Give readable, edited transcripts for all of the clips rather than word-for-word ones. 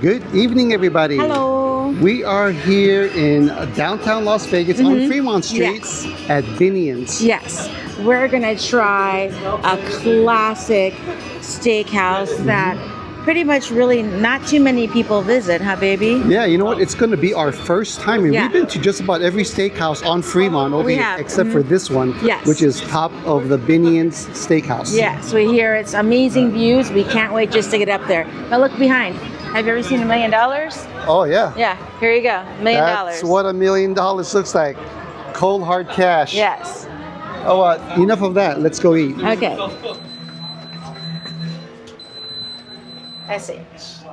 Good evening, everybody. Hello. We are here in downtown Las Vegas on Fremont Street at Binion's. Yes, we're gonna try a classic steakhouse that pretty much really not too many people visit, huh, baby? Yeah, you know what? It's going to be our first time. And Yeah. we've been to just about every steakhouse on Fremont over here, have. except for this one, Yes. which is top of the Binion's Steakhouse. Yes, we hear it's amazing views. We can't wait just to get up there. Now look behind. Have you ever seen $1 million? Oh, yeah. Yeah, here you go, $1 million. That's what $1 million looks like. Cold, hard cash. Yes. Oh, enough of that. Let's go eat. Okay. SH.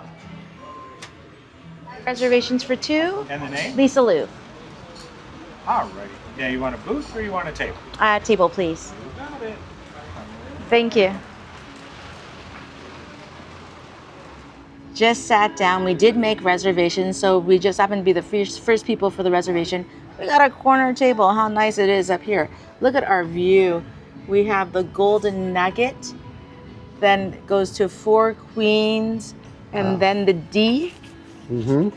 Reservations for two. And the name? Lisa Lou. Alrighty. Yeah, you want a booth or you want a table? Table, please. You got it. Thank you. Just sat down. We did make reservations, so we just happened to be the first people for the reservation. We got a corner table. How nice it is up here. Look at our view. We have the Golden Nugget, then it goes to Four Queens, and then the D. You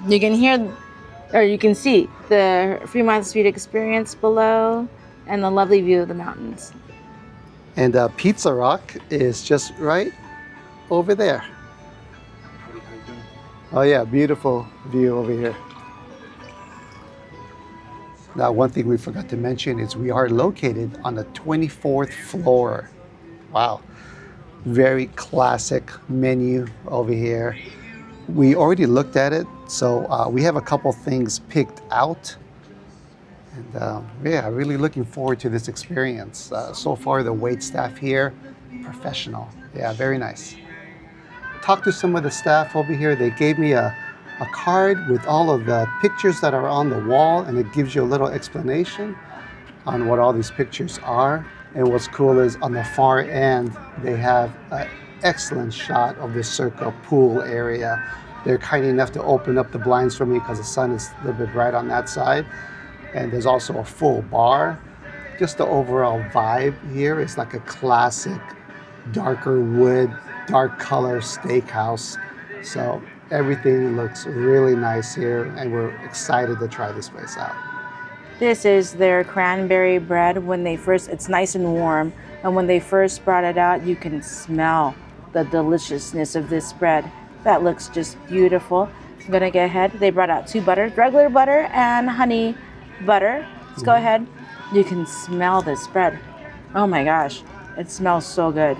can hear, or you can see the Fremont Street experience below, and the lovely view of the mountains. And Pizza Rock is just right over there. Oh yeah, beautiful view over here. Now, one thing we forgot to mention is we are located on the 24th floor. Wow. Very classic menu over here. We already looked at it, so we have a couple things picked out. And yeah, really looking forward to this experience. So far, the wait staff here, professional. Yeah, very nice. Talked to some of the staff over here. They gave me a card with all of the pictures that are on the wall, and it gives you a little explanation on what all these pictures are. And what's cool is on the far end, they have an excellent shot of the Circa pool area. They're kind enough to open up the blinds for me because the sun is a little bit bright on that side. And there's also a full bar. Just the overall vibe here is like a classic darker wood, dark color steakhouse. So everything looks really nice here, and we're excited to try this place out. This is their cranberry bread. When they first, it's nice and warm, and when they first brought it out, you can smell the deliciousness of this bread. That looks just beautiful. I'm gonna go ahead. They brought out two butters, regular butter and honey butter. Let's go ahead. You can smell this bread. Oh my gosh, it smells so good.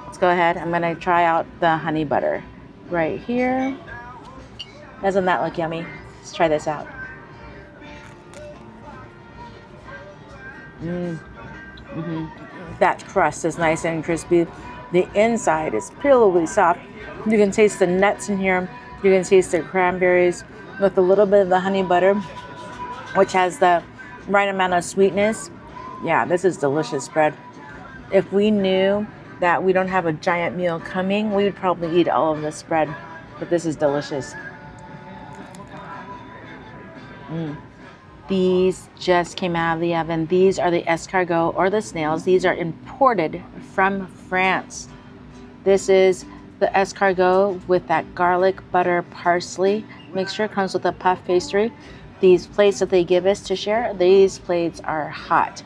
Let's go ahead. I'm gonna try out the honey butter right here. Doesn't that look yummy? Let's try this out. That crust is nice and crispy. The inside is pillowly soft. You can taste the nuts in here. You can taste the cranberries with a little bit of the honey butter, which has the right amount of sweetness. Yeah, this is delicious bread. If we knew that we don't have a giant meal coming, we would probably eat all of this bread, but this is delicious. These just came out of the oven. These are the escargot, or the snails. These are imported from France. This is the escargot with that garlic, butter, parsley mixture. It comes with a puff pastry. These plates that they give us to share, these plates are hot.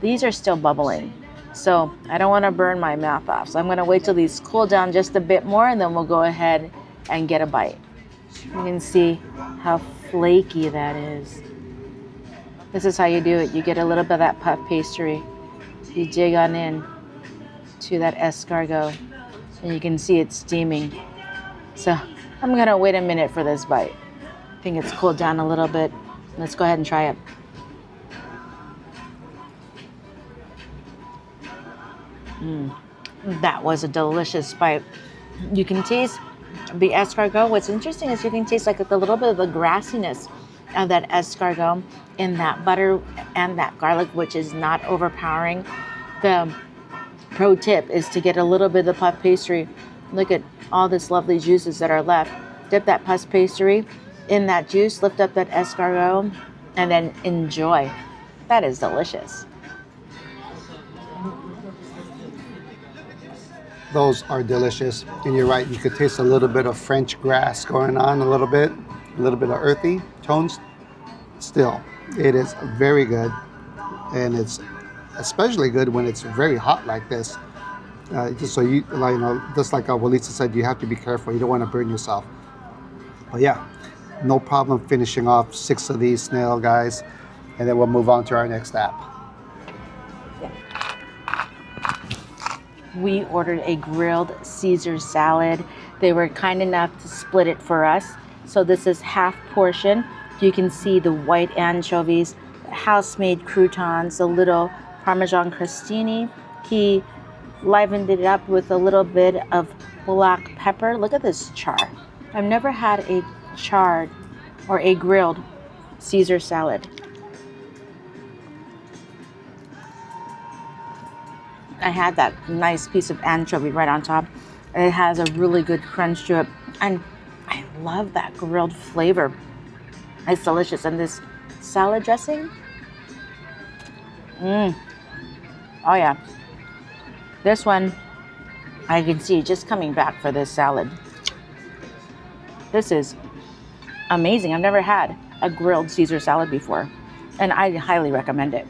These are still bubbling, so I don't want to burn my mouth off. So I'm going to wait till these cool down just a bit more, and then we'll go ahead and get a bite. You can see how flaky that is. This is how you do it. You get a little bit of that puff pastry. You dig on in to that escargot, and you can see it steaming. So I'm going to wait a minute for this bite. I think it's cooled down a little bit. Let's go ahead and try it. That was a delicious bite. You can taste the escargot. What's interesting is you can taste like a little bit of the grassiness of that escargot in that butter and that garlic, which is not overpowering. The pro tip is to get a little bit of the puff pastry. Look at all this lovely juices that are left. Dip that puff pastry in that juice, lift up that escargot, and then enjoy. That is delicious. Those are delicious. And you're right, you could taste a little bit of French grass going on, a little bit of earthy tones. Still, it is very good. And it's especially good when it's very hot like this. Just so you, like, you know, just like Walisa said, you have to be careful. You don't want to burn yourself. But yeah, no problem finishing off 6 of these snail guys. And then we'll move on to our next app. We ordered a grilled Caesar salad. They were kind enough to split it for us. So this is half portion. You can see the white anchovies, house-made croutons, a little Parmesan crostini. He livened it up with a little bit of black pepper. Look at this char. I've never had a charred or a grilled Caesar salad. I had that nice piece of anchovy right on top. It has a really good crunch to it. And I love that grilled flavor. It's delicious. And this salad dressing. Oh yeah. This one, I can see just coming back for this salad. This is amazing. I've never had a grilled Caesar salad before. And I highly recommend it.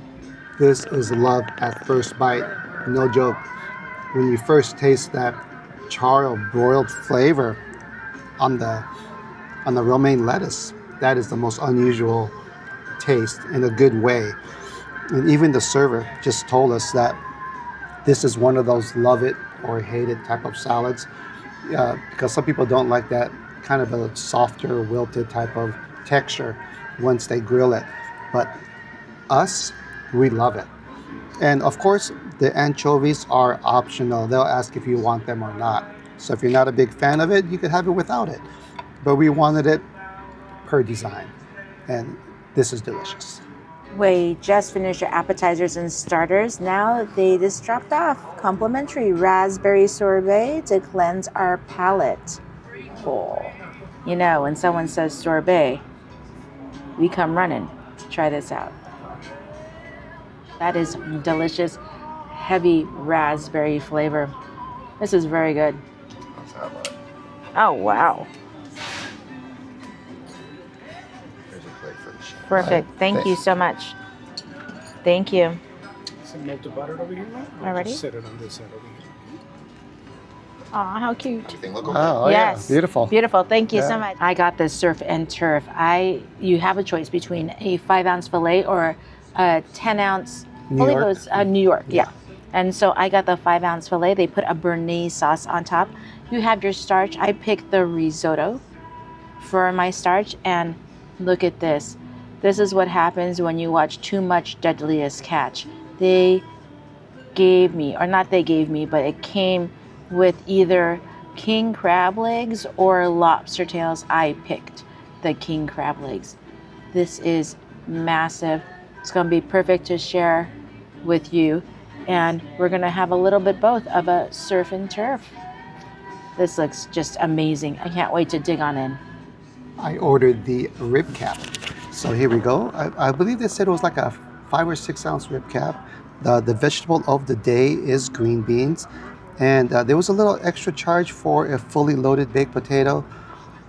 This is love at first bite. No joke. When you first taste that char or broiled flavor on the romaine lettuce, that is the most unusual taste in a good way. And even the server just told us that this is one of those love it or hate it type of salads, because some people don't like that kind of a softer, wilted type of texture once they grill it. But us, we love it. And of course, the anchovies are optional. They'll ask if you want them or not. So if you're not a big fan of it, you could have it without it. But we wanted it per design. And this is delicious. We just finished our appetizers and starters. Now they just dropped off complimentary raspberry sorbet to cleanse our palate. Oh, you know, when someone says sorbet, we come running to try this out. That is delicious, heavy raspberry flavor. This is very good. Oh, wow. Perfect. Thank you so much. Thank you. Some melted butter over here. Already? Just set it on this side over here. Aw, how cute. Oh, Yes. yeah. Beautiful. Beautiful. Thank you so Yeah. much. I got the surf and turf. You have a choice between a 5-ounce fillet or a 10-ounce. New I believe York. it was New York. Yeah. And so I got the 5-ounce fillet. They put a béarnaise sauce on top. You have your starch. I picked the risotto for my starch. And look at this. This is what happens when you watch too much Deadliest Catch. They gave me, or not they gave me, but it came with either king crab legs or lobster tails. I picked the king crab legs. This is massive. It's going to be perfect to share with you. And we're going to have a little bit both of a surf and turf. This looks just amazing. I can't wait to dig on in. I ordered the rib cap. So here we go. I believe they said it was like a 5 or 6 ounce rib cap. The vegetable of the day is green beans. And there was a little extra charge for a fully loaded baked potato.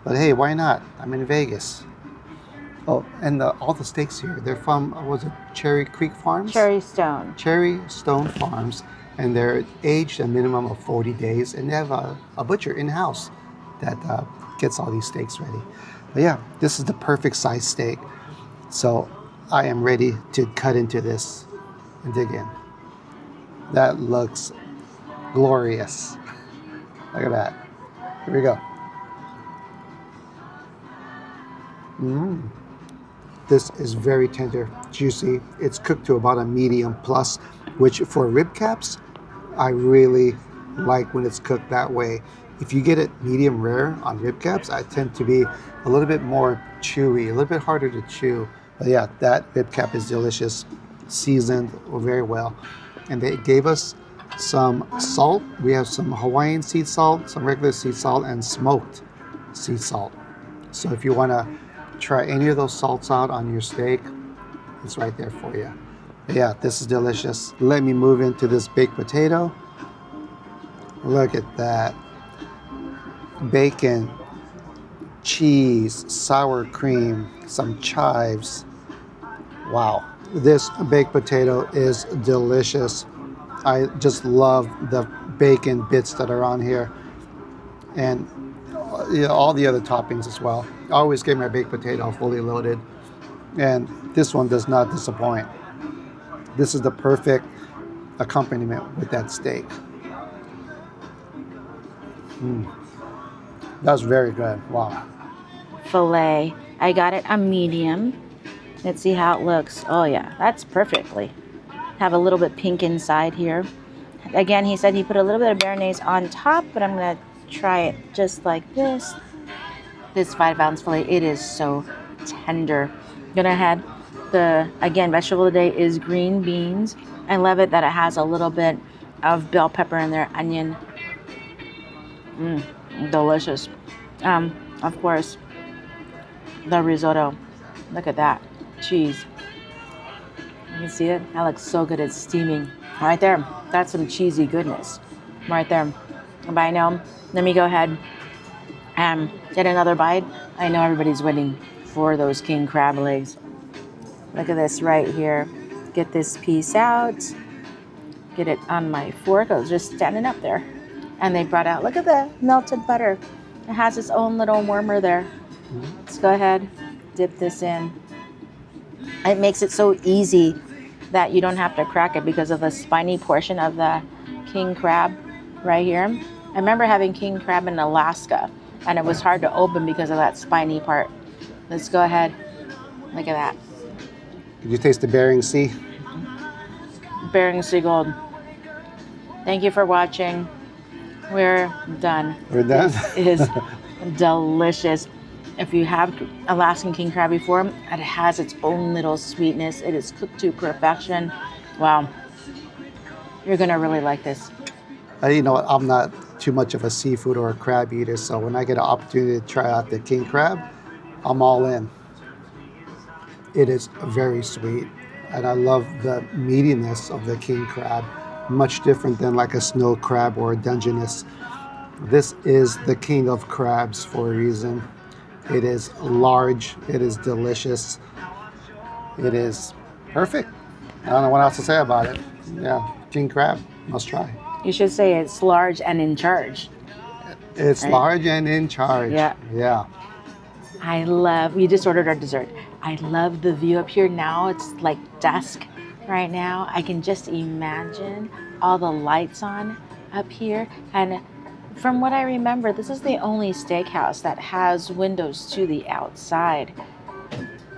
But hey, why not? I'm in Vegas. Oh, and all the steaks here, they're from, was it Cherry Creek Farms? Cherry Stone. Cherry Stone Farms. And they're aged a minimum of 40 days. And they have a butcher in-house that gets all these steaks ready. But yeah, this is the perfect size steak. So I am ready to cut into this and dig in. That looks glorious. Look at that. Here we go. This is very tender, juicy. It's cooked to about a medium plus, which for rib caps, I really like when it's cooked that way. If you get it medium rare on rib caps, I tend to be a little bit more chewy, a little bit harder to chew. But yeah, that rib cap is delicious, seasoned very well. And they gave us some salt. We have some Hawaiian sea salt, some regular sea salt, and smoked sea salt. So if you want to try any of those salts out on your steak, it's right there for you. But yeah, this is delicious. Let me move into this baked potato. Look at that. Bacon, cheese, sour cream, some chives. Wow. This baked potato is delicious. I just love the bacon bits that are on here. And all the other toppings as well. I always get my baked potato fully loaded. And this one does not disappoint. This is the perfect accompaniment with that steak. That's very good. Wow. Filet. I got it a medium. Let's see how it looks. Oh yeah, that's perfectly. Have a little bit pink inside here. Again, he said he put a little bit of béarnaise on top, but I'm gonna try it just like this. This 5-ounce filet, it is so tender. Gonna add the, again, vegetable of the day is green beans. I love it that it has a little bit of bell pepper in there, onion. Delicious. Of course, the risotto. Look at that. Cheese. You can see it? That looks so good. It's steaming. Right there. That's some cheesy goodness. Right there. But I know, let me go ahead and get another bite. I know everybody's waiting for those king crab legs. Look at this right here. Get this piece out. Get it on my fork. I was just standing up there. And they brought out, look at the melted butter. It has its own little warmer there. Let's go ahead, dip this in. It makes it so easy that you don't have to crack it because of the spiny portion of the king crab right here. I remember having king crab in Alaska and it was hard to open because of that spiny part. Let's go ahead. Look at that. Did you taste the Bering Sea? Bering Sea Gold. Thank you for watching. We're done. We're done? This is delicious. If you have Alaskan king crab before, it has its own little sweetness. It is cooked to perfection. Wow. You're going to really like this. You know what? I'm not too much of a seafood or a crab eater, so when I get an opportunity to try out the king crab, I'm all in. It is very sweet, and I love the meatiness of the king crab. Much different than like a snow crab or a Dungeness. This is the king of crabs for a reason. It is large, it is delicious, it is perfect. I don't know what else to say about it. Yeah, king crab, must try. You should say it's large and in charge. It's right? Large and in charge. Yeah. Yeah. I love, we just ordered our dessert. I love the view up here now. It's like dusk right now. I can just imagine all the lights on up here. And from what I remember, this is the only steakhouse that has windows to the outside.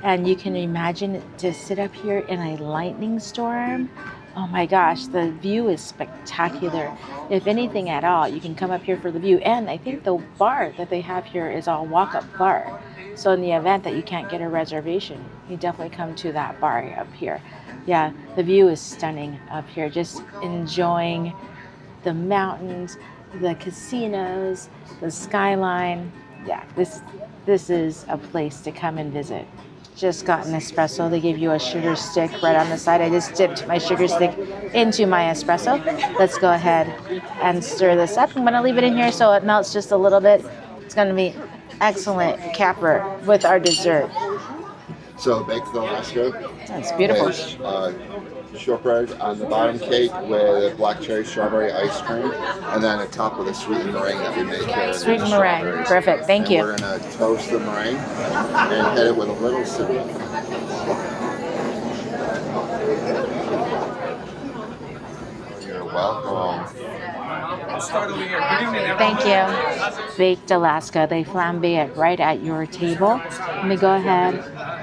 And you can imagine to sit up here in a lightning storm. Oh my gosh, the view is spectacular. If anything at all, you can come up here for the view. And I think the bar that they have here is a walk-up bar. So in the event that you can't get a reservation, you definitely come to that bar up here. Yeah, the view is stunning up here. Just enjoying the mountains, the casinos, the skyline. Yeah, this is a place to come and visit. Just got an espresso. They gave you a sugar stick right on the side. I just dipped my sugar stick into my espresso. Let's go ahead and stir this up. I'm gonna leave it in here so it melts just a little bit. It's gonna be excellent capper with our dessert. So baked Alaska. That's beautiful. With, shortbread on the bottom cake with black cherry strawberry ice cream, and then on top with a sweetened meringue that we make here. Sweetened meringue. Perfect. Thank and you. We're gonna toast the meringue and hit it with a little cinnamon. You're welcome. Thank you. Baked Alaska. They flambe it right at your table. Let me go ahead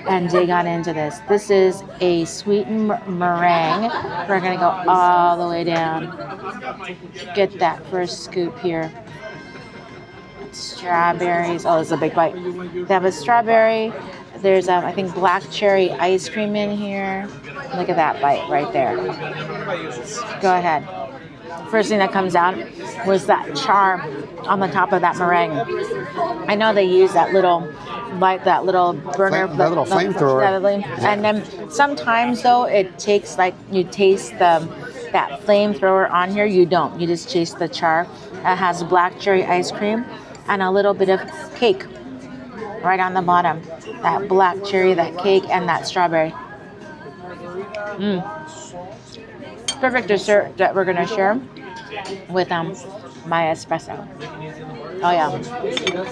and dig on into this. This is a sweetened meringue. We're going to go all the way down. Get that first scoop here. Strawberries. Oh, this is a big bite. They have a strawberry. There's, I think, black cherry ice cream in here. Look at that bite right there. Go ahead. First thing that comes out was that char on the top of that meringue. I know they use that little burner, That little flamethrower. And then sometimes though it takes, like, you taste the that flamethrower on here. You don't. You just chase the char. It has black cherry ice cream and a little bit of cake right on the bottom. That black cherry, that cake, and that strawberry. Perfect dessert that we're going to share with my espresso. Oh yeah,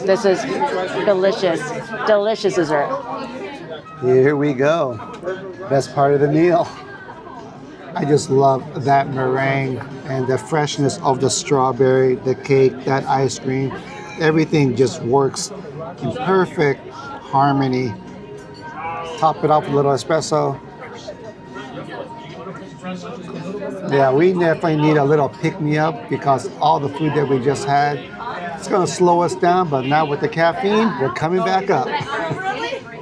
this is delicious, delicious dessert. Here we go. Best part of the meal. I just love that meringue and the freshness of the strawberry, the cake, that ice cream. Everything just works in perfect harmony. Top it off with a little espresso. Yeah, we definitely need a little pick-me-up because all the food that we just had, it's going to slow us down, but now with the caffeine, we're coming back up.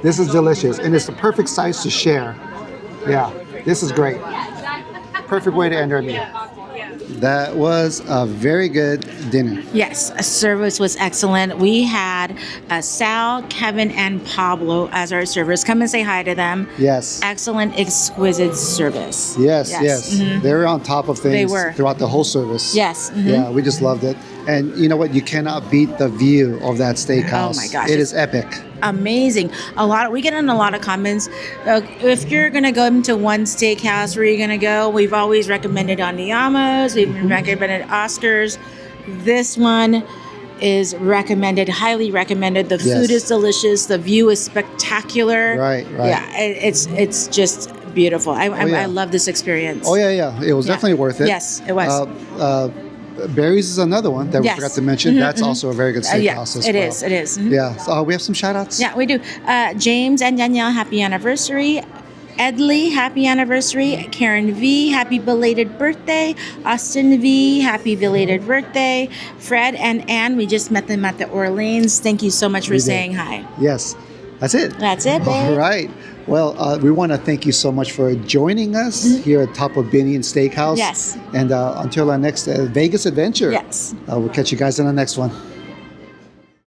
This is delicious, and it's the perfect size to share. Yeah, this is great. Perfect way to end our meal. That was a very good dinner. Yes, service was excellent. We had Sal, Kevin, and Pablo as our servers. Come and say hi to them. Yes. Excellent, exquisite service. Yes. Mm-hmm. They were on top of things throughout the whole service. Yes. Mm-hmm. Yeah, we just loved it. And you know what? You cannot beat the view of that steakhouse. Oh my gosh. It is epic. Amazing. We get in a lot of comments. If you're going to go into one steakhouse, where you're going to go, we've always recommended Andiamo's. We've recommended Oscar's. This one is recommended, highly recommended. The food is delicious. The view is spectacular. Right. Yeah, it's just beautiful. I love this experience. Oh, yeah. It was definitely worth it. Yes, it was. Barry's is another one that we forgot to mention. That's also a very good steakhouse as well. It is. Mm-hmm. Yeah. So we have some shout outs. Yeah, we do. James and Danielle, happy anniversary. Edley, happy anniversary. Karen V, happy belated birthday. Austin V, happy belated birthday. Fred and Ann, we just met them at the Orleans. Thank you so much for saying hi. Yes. That's it. That's it, babe. All right. Well, we want to thank you so much for joining us here at top of Binion Steakhouse. Yes. And until our next Vegas adventure. Yes. We'll catch you guys in the next one.